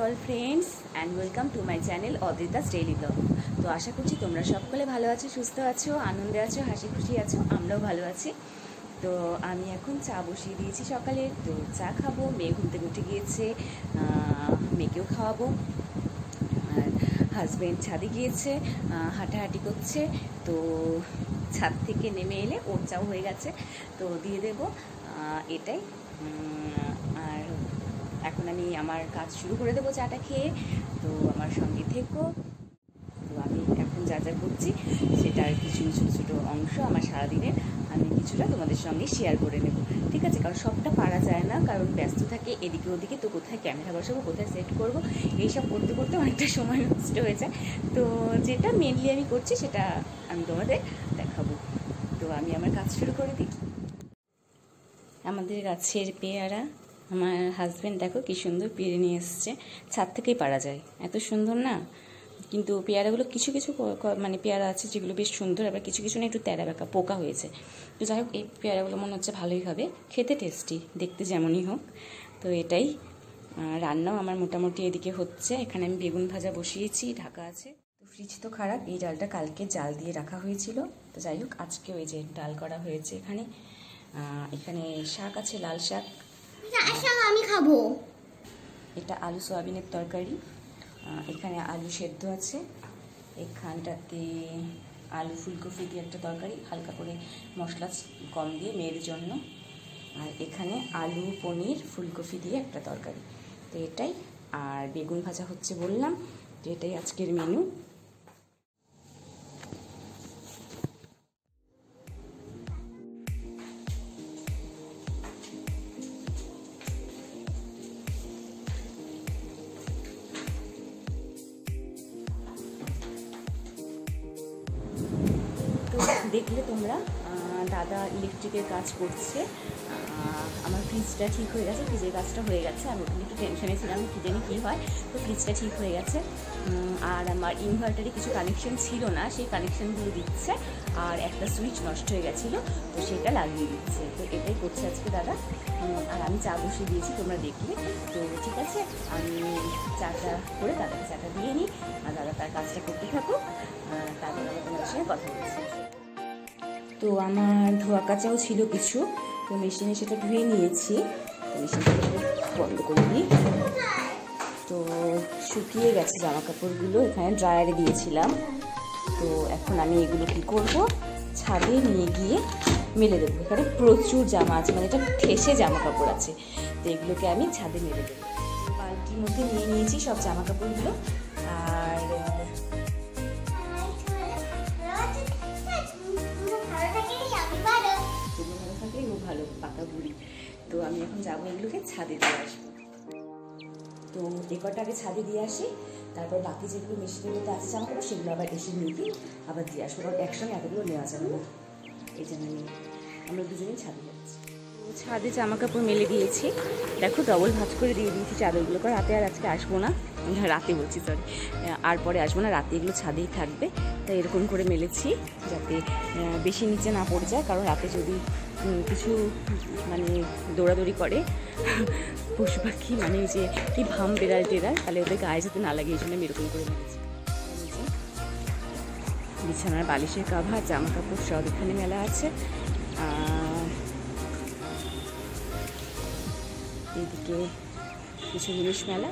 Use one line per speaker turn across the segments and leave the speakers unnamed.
all friends and welcome to my channel Odrita's Daily Vlog। তো আশা করছি তোমরা সকলে ভালো আছো, সুস্থ আছো, আনন্দে আছো, হাসি খুশি আছো। আমরাও ভালো আছি। তো আমি এখন চা বসিয়ে দিয়েছি সকালে। তো চা খাবো, মেয়ে ঘুম থেকে উঠে গিয়েছে, মেয়েকেও খাওয়াবো। আর হাজব্যান্ড ছাদে গিয়েছে, হাঁটাহাঁটি করছে। তো ছাদ থেকে নেমে এলে ওর চাও হয়ে গেছে, তো দিয়ে দেবো এটাই। আর এখন আমি আমার কাজ শুরু করে দেবো চাটা খেয়ে। তো আমার সঙ্গে থেকো। তো আমি এখন যা যা করছি সেটার কিছু ছোটো ছোটো অংশ আমার সারাদিনের আমি কিছুটা তোমাদের সঙ্গে শেয়ার করে নেব, ঠিক আছে? কারণ সবটা পারা যায় না, কারণ ব্যস্ত থাকে এদিকে ওদিকে। তো কোথায় ক্যামেরা বসাবো, কোথায় সেট করবো, এইসব করতে করতে অনেকটা সময় নষ্ট হয়ে যায়। তো যেটা মেনলি আমি করছি সেটা আমি তোমাদের দেখাবো। তো আমি আমার কাজ শুরু করে দিই। আমাদের গাছের পেয়ারা, আমার হাজব্যান্ড দেখো কি সুন্দর পেরে নিয়ে এসছে। ছাদ থেকেই পারা যায়, এত সুন্দর না? কিন্তু পেয়ারাগুলো কিছু কিছু মানে পেয়ারা আছে যেগুলো বেশ সুন্দর, আবার কিছু কিছু না একটু তেরা বেঁকা পোকা হয়েছে। তো যাই হোক, এই পেয়ারাগুলো মনে হচ্ছে ভালোই হবে, খেতে টেস্টি, দেখতে যেমনই হোক। তো এটাই রান্নাও আমার মোটামুটি এদিকে হচ্ছে। এখানে আমি বেগুন ভাজা বসিয়েছি, ঢাকা আছে। তো ফ্রিজ তো খারাপ, এই ডালটা কালকে জাল দিয়ে রাখা হয়েছিল। তো যাই হোক, আজকে ওই যে ডাল করা হয়েছে। এখানে এখানে শাক আছে, লাল শাক,
আমি খাবো।
এটা আলু সয়াবিনের তরকারি। এখানে আলু সেদ্ধ আছে। এখানটাতে আলু ফুলকপি দিয়ে একটা তরকারি, হালকা করে মশলা কম দিয়ে মেয়ের জন্য। আর এখানে আলু পনির ফুলকপি দিয়ে একটা তরকারি। তো এটাই। আর বেগুন ভাজা হচ্ছে বললাম। তো এটাই আজকের মেনু। দেখলে তোমরা, দাদা ইলেকট্রিকের কাজ করছে। আমার ফ্রিজটা ঠিক হয়ে গেছে, ফ্রিজের কাজটা হয়ে গেছে। আমি ওখানে একটু টেনশনে ছিলাম কী জানি কী হয়। তো ফ্রিজটা ঠিক হয়ে গেছে। আর আমার ইনভার্টারে কিছু কানেকশন ছিল না, সেই কানেকশানগুলো দিচ্ছে। আর একটা সুইচ নষ্ট হয়ে গেছিলো, তো সেটা লাগিয়ে দিচ্ছে। তো এটাই করছে আজকে দাদা। আর আমি চা বসিয়ে দিয়েছি, তোমরা দেখলে। তো ঠিক আছে, আমি চাটা করে দাদাকে চাটা দিয়ে নিই, আর দাদা তার কাজটা করতে থাকুক। তারপর আবার তোমাদের সঙ্গে কথা বলছি। তো আমার ধোয়া কাচাও ছিল কিছু, তো মেশিনে সেটা ধুয়ে নিয়েছি। মেশিনটা বন্ধ করে দিই। তো শুকিয়ে গেছে জামা কাপড়গুলো, এখানে ড্রায়ারে দিয়েছিলাম। তো এখন আমি এগুলো কী করব, ছাদে নিয়ে গিয়ে মেলে দেবো। এখানে প্রচুর জামা আছে, মানে এটা ঠেসে জামা কাপড় আছে। তো এগুলোকে আমি ছাদে মেলে দেবো। বালতির মধ্যে নিয়ে নিয়েছি সব জামা কাপড়গুলো। আর ভালো পাকা বুড়ি। তো আমি এখন যাবো এগুলোকে ছাদে দিয়ে আসবো। তো এ কটা আগে ছাদে দিয়ে আসি, তারপর বাকি যেগুলো মেশিনের মধ্যে আছে জামা কাপড় সেগুলো আবার এসে নিয়ে গিয়ে আবার দিয়ে আসবো। কারণ একসঙ্গে এতগুলো নেওয়া যাবে না, এই জন্য আমরা দুজনেই ছাদে যাচ্ছি। ছাদে জামা কাপড় মেলে দিয়েছি, দেখো ডবল ভাঁজ করে দিয়ে দিয়েছি চাদরগুলো। কারণ রাতে আর আজকে আসবো না, রাতে বলছি সরি, আর পরে আসবো না, রাতে এগুলো ছাদেই থাকবে। তাই এরকম করে মেলেছি যাতে বেশি নিচে না পড়ে যায়। কারণ রাতে যদি কিছু মানে দৌড়াদৌড়ি করে পশু পাখি, মানে যে কি ভাম বেড়াল টেরাল, তাহলে ওদের গায়ে যাতে না লাগে, এই জন্য আমি এরকম করে মেলেছি। বিছানার বালিশের কাভার, জামা কাপড় সব এখানে মেলা আছে। এইদিকে কিছু জিনিস মেলা।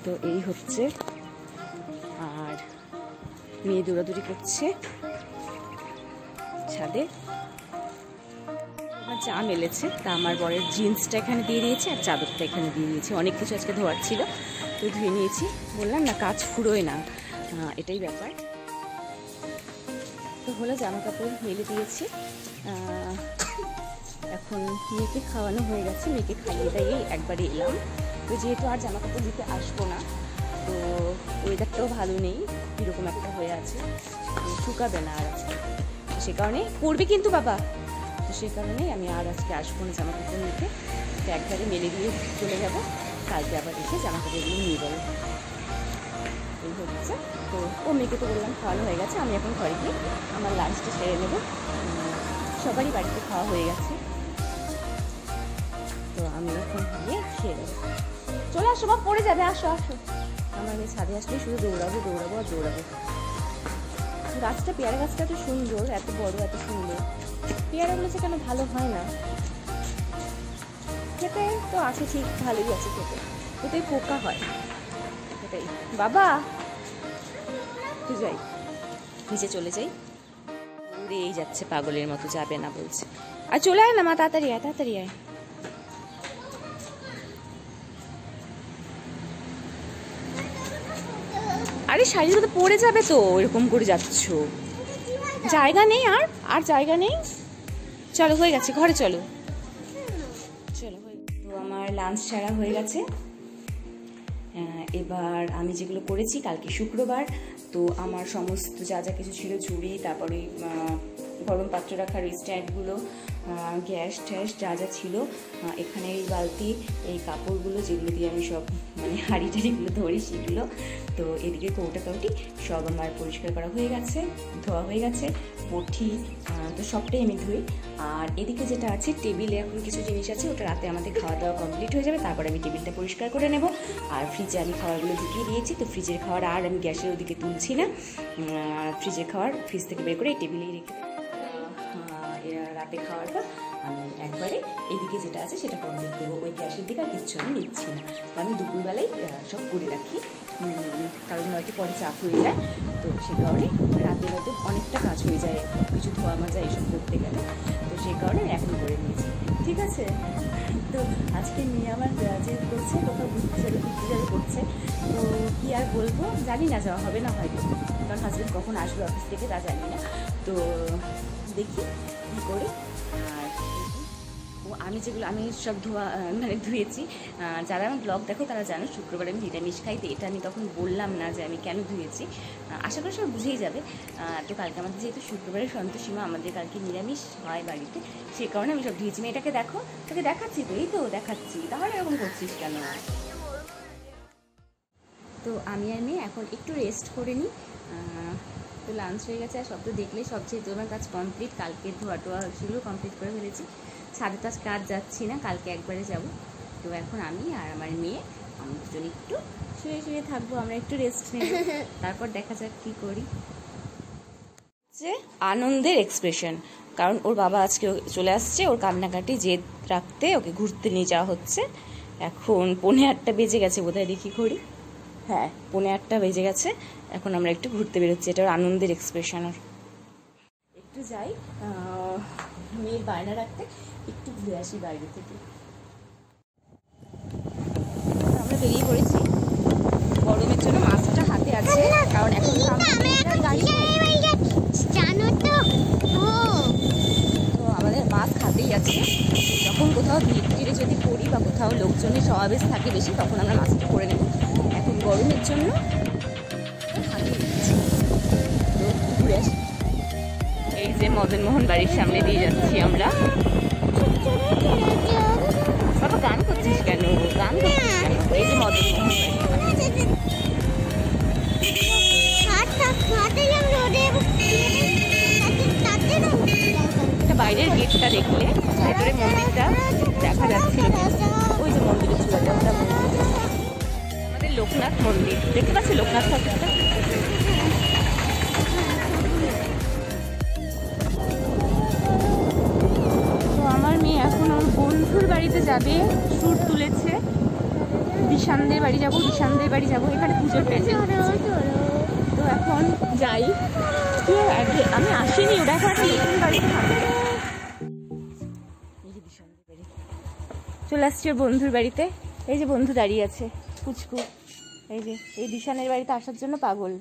তো এই হচ্ছে। আর মেয়ে দৌড়াদৌড়ি করছে ছাদে। আমার যা মেলেছে তা আমার বরের জিন্সটা এখানে দিয়ে দিয়েছে, আর চাদরটা এখানে দিয়ে দিয়েছে। অনেক কিছু আজকে ধোয়ার ছিল, তো ধুয়ে নিয়েছি। বললাম না, কাজ ফুরোয় না, এটাই ব্যাপার। তো হলো, জামা কাপড় মেলে দিয়েছি। এখন মেয়েকে খাওয়ানো হয়ে গেছে, মেয়েকে খাইয়ে দাইয়ে একবারে এলাম। তো যেহেতু আর জামা কাপড় দিতে আসবো না, তো ওয়েদারটাও ভালো নেই, কীরকম একটা হয়ে আছে, শুকাবে না আর আজকে। সে কারণে পড়বে কিন্তু বাবা, তো সেই কারণেই আমি আর আজকে আসবো না জামা কাপড় নিতে। তো একবারে মেলে দিয়ে চলে যাবো, কালকে আবার এসে জামা কাপড়গুলো নিয়ে যাবো। এই হচ্ছে। তো ও মেয়েকে তো বললাম খাওয়ানো হয়ে গেছে, আমি এখন ঘরে গিয়ে আমার লাঞ্চটা সেরে নেবো। সবারই বাড়িতে খাওয়া হয়ে গেছে। তো আমি এখন গিয়ে খেয়ে নেবো। চলে আসো বা পড়ে যাবে, আসো আসো। আমার মেয়ে ছাদে আসলে শুধু দৌড়াবো দৌড়াবো আর দৌড়াবো। গাছটা পেয়ারা গাছটা এত সুন্দর, এত বড় এত সুন্দর, পেয়ারাগুলো যে কেন ভালো হয় না। খেতে তো আছে ঠিক, ভালোই আছে খেতে, ওটাই পোকা হয় এটাই। বাবা তুই যাই, নিচে চলে যাই। উড়েই যাচ্ছে পাগলের মতো, যাবে না বলছে। আর চলে আয় না মা, তাড়াতাড়ি আয় তাড়াতাড়ি আয়। আরে শাড়ির মতো পড়ে যাবে তো, এরকম করে যাচ্ছ, জায়গা নেই আর জায়গা নেই। চলো হয়ে গেছে, ঘরে চলো চলো। তো আমার লাঞ্চ ছাড়া হয়ে গেছে। এবার আমি যেগুলো করেছি, কালকে শুক্রবার, তো আমার সমস্ত যা যা কিছু ছিল, ঝুড়ি, তারপরে গরম পাত্র রাখার স্ট্যান্ডগুলো, গ্যাস ট্যাস যা যা ছিল, এখানে এই বালতি, এই কাপড়গুলো যেগুলো দিয়ে আমি সব মানে হাঁড়ি টাড়িগুলো ধরি সেগুলো, তো এদিকে কৌটা কাউটি সব আমার পরিষ্কার করা হয়ে গেছে, ধোয়া হয়ে গেছে, পঠি তো সবটাই আমি ধুই। আর এদিকে যেটা আছে, টেবিলে এখন কিছু জিনিস আছে, ওটা রাতে আমাদের খাওয়া দাওয়া কমপ্লিট হয়ে যাবে, তারপর আমি টেবিলটা পরিষ্কার করে নেব। আর ফ্রিজে আমি খাবারগুলো ঢুকিয়ে দিয়েছি, তো ফ্রিজের খাবার আর আমি গ্যাসের ওদিকে তুলছি না, ফ্রিজের খাবার ফ্রিজ থেকে বের করে এই টেবিলেই রেখে রাতে খাওয়াটা আমি একবারে এদিকে যেটা আছে সেটা কমপ্লিট করবো। ওই গ্যাসের দিকে আর কিচ্ছু আমি নিচ্ছি না, আমি দুপুরবেলায় সব করে রাখি, কারণ হয়তো পরে চাপ হয়ে যায়, তো সে কারণে রাতের হয়তো অনেকটা কাজ হয়ে যায়, কিছু ধোয়া মাজা এইসব করতে গেলে, তো সেই কারণে এখন করে নিয়েছি। ঠিক আছে, তো আজকে মেয়ে আমার যে করছে, কোথাও ঘুরতে যাবে করছে, তো কী আর বলবো, জানি না যাওয়া হবে না হয়তো, কারণ হাজব্যান্ড কখন আসবে অফিস থেকে তা জানি না, তো দেখি কী করি। আর আমি যেগুলো আমি সব মানে ধুয়েছি, যারা আমার ব্লগ দেখো তারা জানো শুক্রবার আমি নিরামিষ খাই, তো এটা আমি তখন বললাম না যে আমি কেন ধুয়েছি, আশা করি সব বুঝেই যাবে। তো কালকে আমাদের যেহেতু শুক্রবারের সন্তোষীমা, আমাদের কালকে নিরামিষ হয় বাড়িতে, সে কারণে আমি সব ধুয়েছি। এটাকে দেখো, তোকে দেখাচ্ছি তো, এই তো দেখাচ্ছি, তাহলে এরকম করছিস কেন? তো আমি আর মেয়ে এখন একটু রেস্ট করে নিই, তো লাঞ্চ হয়ে গেছে, আর সব তো দেখলেই, সবচেয়ে তোমার কাজ কমপ্লিট, কালকে ধোয়া টোয়া সেগুলো কমপ্লিট করে ফেলেছি, ছাদে তো আজকে আর যাচ্ছি না, কালকে একবারে যাব। তো এখন আমি আর আমার মেয়ে আমি দুজন একটু শুয়ে শুয়ে থাকবো, আমরা একটু রেস্ট নেব, তারপর দেখা যাক কী করি। যে আনন্দের এক্সপ্রেশন, কারণ ওর বাবা আজকে চলে আসছে, ওর কান্নাকাটি জেদ রাখতে ওকে ঘুরতে নিয়ে যাওয়া হচ্ছে। এখন 8:45 বেজে গেছে বোধহয়, দেখি করি, হ্যাঁ 8:45 বেজে গেছে, এখন আমরা একটু ঘুরতে বেরোচ্ছি, এটা ওর আনন্দের এক্সপ্রেশন। ওর একটু যাই মেয়ের বায়না রাখতে, একটু ঘুরে আসি বাইরে থেকে। আমরা বেরিয়ে পড়েছি, গরমের জন্য মাছটা হাতে আছে, কারণ এখন তো আমাদের মাছ হাতেই আছে, যখন কোথাও ভিড় যদি পড়ি বা কোথাও লোকজনের সমাবেশ থাকে বেশি, তখন আমরা মাছটা করে নেব। এখন গরমের জন্য হাতে নিচ্ছি, তো ঘুরে আসি। এই যে মদনমোহন বাড়ির সামনে দিয়ে যাচ্ছি আমরা। বাবা গান করছিস কেন, গান করছিস কেন? এই যে মদনমোহন বাড়ি, বাইরের গেটটা দেখলে ভেতরে মন্দিরটা দেখা যাচ্ছিল, ওই যে মন্দিরের চূড়াটা ওটা মন্দির, আমাদের লোকনাথ মন্দির দেখতে পাচ্ছি, লোকনাথ ঠাকুরটা। তো আমার মেয়ে এখন আমার বন্ধুর বাড়িতে যাবে, সুর তুলেছে, দিশানদের বাড়ি যাবো, দিশানদের বাড়ি যাবো, এখানে পুজোর প্যান্ডেল, তো এখন যাই। আগে আমি আসিনি, ওটা এখন বাড়িতে থাকবে। চলে আসছি ওর বন্ধুর বাড়িতে, এই যে বন্ধু দাঁড়িয়ে আছে কুচকু, এই যে এই দিশানের বাড়িতে আসার জন্য পাগল।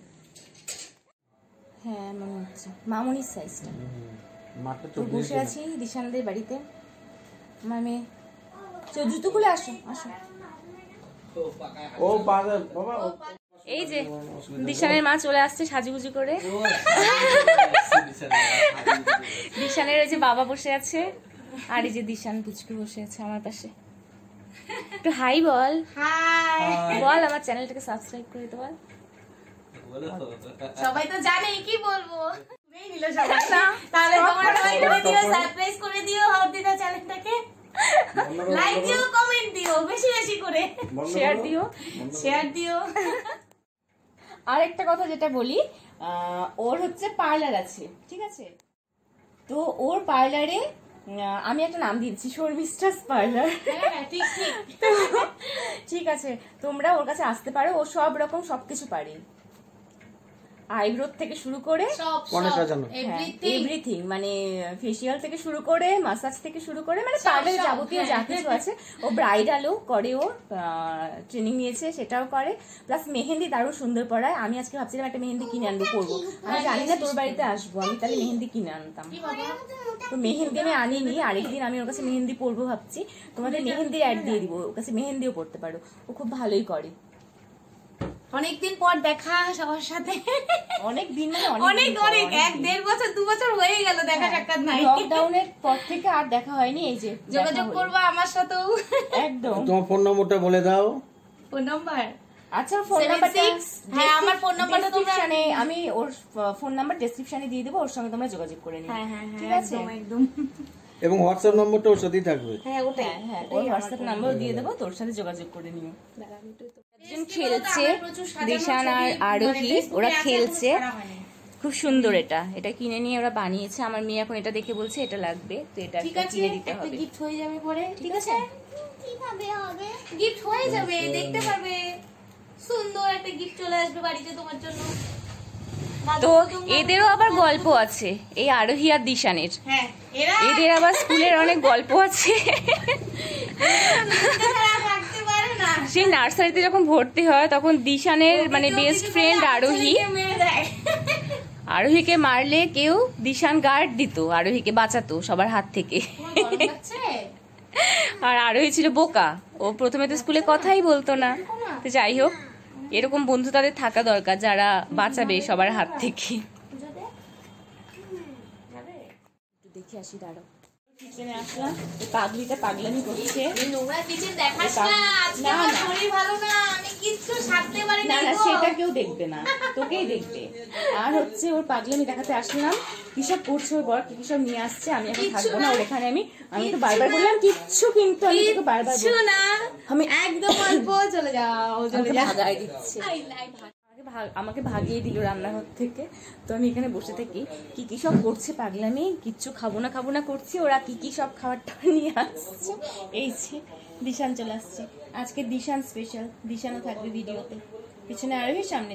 হ্যাঁ মনে হচ্ছে মামনির সাইজটা, তো বসে আছি দিশানদের বাড়িতে। আমার মেয়ে জুতো খুলে আসো আসো। এই যে দিশানের মা চলে আসছে সাজুগুজু করে, দিশানের ওই যে বাবা বসে আছে, আর এই যে দিশান পুচকু বসে আছে আমার পাশে। একটু হাই বল, বল আমার চ্যানেলটাকে সাবস্ক্রাইব করে দিতে বল।
সবাই তো জানে, কি বলবো, নেই নিল সবাই, তাহলে তোমরা সবাই করে দিও, সারপ্রাইজ করে দিও অর্পিতা চ্যানেলটাকে।
লাইক দিও, কমেন্ট দিও, বেশি বেশি করে শেয়ার দিও। আর একটা কথা যেটা বলি, ওর হচ্ছে পার্লার আছে, ঠিক আছে? তো ওর পার্লারে আমি একটা নাম দিয়েছি, শর্মিষ্ঠাস পার্লার। ঠিক আছে, তোমরা ওর কাছে আসতে পারো, ও সব রকম সবকিছু পারে, আইব্রো থেকে শুরু করে এভরিথিং, মানে ফেসিয়াল থেকে শুরু করে মাসাজ থেকে শুরু করে, মানে পার্লারে যাবতীয় যা কিছু আছে। ও ব্রাইডালও করে, ও ট্রেনিং নিয়েছে, সেটাও করে। প্লাস মেহেন্দি দারুণ সুন্দর পড়ায়। আমি আজকে ভাবছিলাম একটা মেহেন্দি কিনে আনবো, পরবো। আমি জানি না তোর বাড়িতে আসবো, আমি তাহলে মেহেন্দি কিনে আনতাম। তো মেহেন্দি আমি আনিনি, আরেকদিন আমি ওর কাছে মেহেন্দি পরবো ভাবছি। তোমাদের মেহেন্দি অ্যাড দিয়ে দিব, ওর কাছে মেহেন্দিও পড়তে পারো, ও খুব ভালোই করে।
অনেকদিন পর দেখা সবার সাথে,
অনেকদিন মানে
অনেক 1-1.5 বছর 2 বছর হয়ে গেল দেখা সাক্ষাৎ নাই।
লকডাউনের পর থেকে আর দেখা হয়নি। এই যে
যোগাযোগ করবা আমার সাথেও
একদম।
তোমার ফোন নম্বরটা বলে দাও।
ফোন নাম্বার,
আচ্ছা ফোন নাম্বারটা,
হ্যাঁ আমার ফোন নাম্বারটা তোমরা,
আমি ওর ফোন নাম্বার ডেসক্রিপশনে দিয়ে দেবো, ওর সঙ্গে তোমরা যোগাযোগ করে নিও।
হ্যাঁ হ্যাঁ
ঠিক আছে,
একদম।
এবং হোয়াটসঅ্যাপ নম্বরটা ওর সাথেই থাকবে।
হ্যাঁ ওটাই,
হ্যাঁ ওর হোয়াটসঅ্যাপ নাম্বার দিয়ে দেবো, তোর সাথে যোগাযোগ করে নিও। একজন খেলছে, দিশান আর আরোহী, ওরা খেলছে, খুব সুন্দর। এটা কিনে নিয়ে ওরা বানিয়েছে। আমার মেয়ে এখন এটা দেখে বলছে এটা লাগবে, তো এটা কিনে দিতে হবে।
গিফট হয়ে যাবে পরে, ঠিক আছে?
কিভাবে হবে?
গিফট হয়ে যাবে, দেখতে পারবে, সুন্দর একটা গিফট চলে আসবে বাড়িতে তোমার জন্য।
তো এদেরও আবার গল্প আছে, এই আরোহী আর দিশানের।
হ্যাঁ,
এদের আবার স্কুলের অনেক গল্প আছে। সেই নার্সারিতে যখন ভর্তি হয় তখন দিশানের মানে বেস্ট ফ্রেন্ড আরোহীকে মারলে কেউ দিশান গার্ড দিত, আরোহীকে বাঁচাতো সবার হাত থেকে। আর আরোহী ছিল বোকা, ও প্রথমে তো স্কুলে কথাই বলতো না। তো যাই হোক, এরকম বন্ধু তাদের থাকা দরকার যারা বাঁচাবে সবার হাত থেকে। দেখে আসি, দাঁড়াও। কিচেনে আসলাম, পাগলিটা পাগলামি করছে।
নোংরা কিচেন দেখাস না, আজকে আমার শরীর ভালো না, আমি কিচ্ছু সারতে পারি না।
না সেটা কেউ দেখবে না, তোকেই দেখবে। আর হচ্ছে ওর পাগলামি দেখাতে আসলাম, কিসব করছে ওর বর, কি সব নিয়ে আসছে। আমি এখন থাকবো না ওর এখানে, আমি তো বারবার বললাম কিচ্ছু, কিন্তু আমি তোকে বারবার
না, আমি একদম অল্প চলে যাও, চলে যাও,
ভাগাই দিচ্ছে। আমাকে ভাগিয়ে দিল রান্নাঘর থেকে। তো আমি এখানে বসে থাকি, কি সব করছে পাগলামি, কিচ্ছু খাবো না করছি। ওরা কি সব খাবারটা নিয়ে আসছে। এই যে দিশান চলে আসছে, আজকে দিশান স্পেশাল, দিশানও থাকবে ভিডিওতে। পিছনে আরোহী, সামনে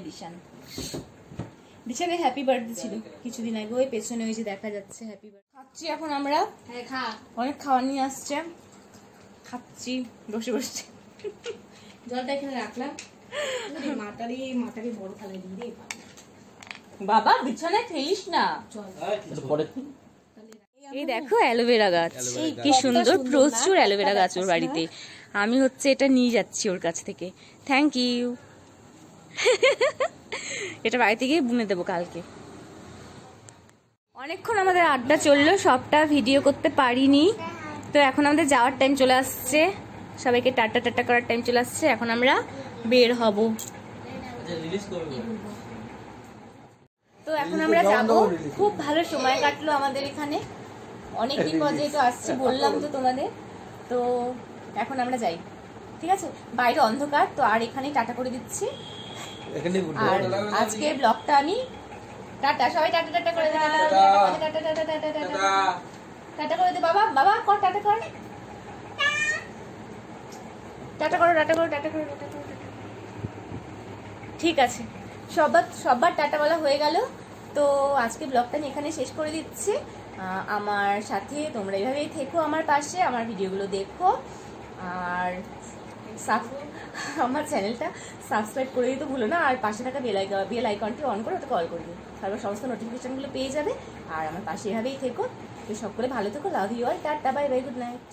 দিশানের হ্যাপি বার্থডে ছিল কিছুদিন আগে, ওই পেছনে ওই যে দেখা যাচ্ছে হ্যাপি বার্থডে। খাচ্ছি এখন আমরা, অনেক খাবার নিয়ে আসছে, খাচ্ছি বসে বসে।
জলটা এখানে রাখলাম, মাটারি বড় থালে দিয়ে
বাবা বিছানায় খেলিস না। এই দেখো অ্যালোভেরা গাছ, কি সুন্দর, প্রচুর অ্যালোভেরা গাছ ওর বাড়িতে। আমি হচ্ছে এটা নিয়ে যাচ্ছি ওর কাছ থেকে, থ্যাংক ইউ। এটা বাড়িতে গিয়ে বুনে দেবো কালকে। অনেকক্ষণ আমাদের আড্ডা চললো, সবটা ভিডিও করতে পারিনি। তো এখন আমাদের যাওয়ার টাইম চলে আসছে, সবাইকে টাটা করার টাইম চলে আসছে। এখন আমরা বের হব। তো এখন আমরা যাব, খুব ভালো সময় কাটলো আমাদের এখানে, অনেকদিন পর যেহেতু আসছি বললাম তো তোমাদের। তো এখন আমরা যাই, ঠিক আছে? বাইরে অন্ধকার তো, আর এখানে টাটা করে দিচ্ছি। আর আজকের ব্লগটা আমি টাটা, সবাই টাটা করে দে, টাটা করে দে বাবা, কর টাটা কর, টাটা করো। ঠিক আছে, সবার টাটা বলা হয়ে গেল। তো আজকে ব্লগটা আমি এখানে শেষ করে দিচ্ছি। আমার সাথে তোমরা এইভাবেই থেকো, আমার পাশে, আমার ভিডিওগুলো দেখো। আর আমার চ্যানেলটা সাবস্ক্রাইব করে দিতে ভুলো না। আর পাশে থাকা বেল আইকনটি অন করে ওটা কল করে দিও, তারপর সমস্ত নোটিফিকেশনগুলো পেয়ে যাবে। আর আমার পাশে এভাবেই থেকো। তো সকলে ভালো থেকো, love you all, tata, bye bye, good night.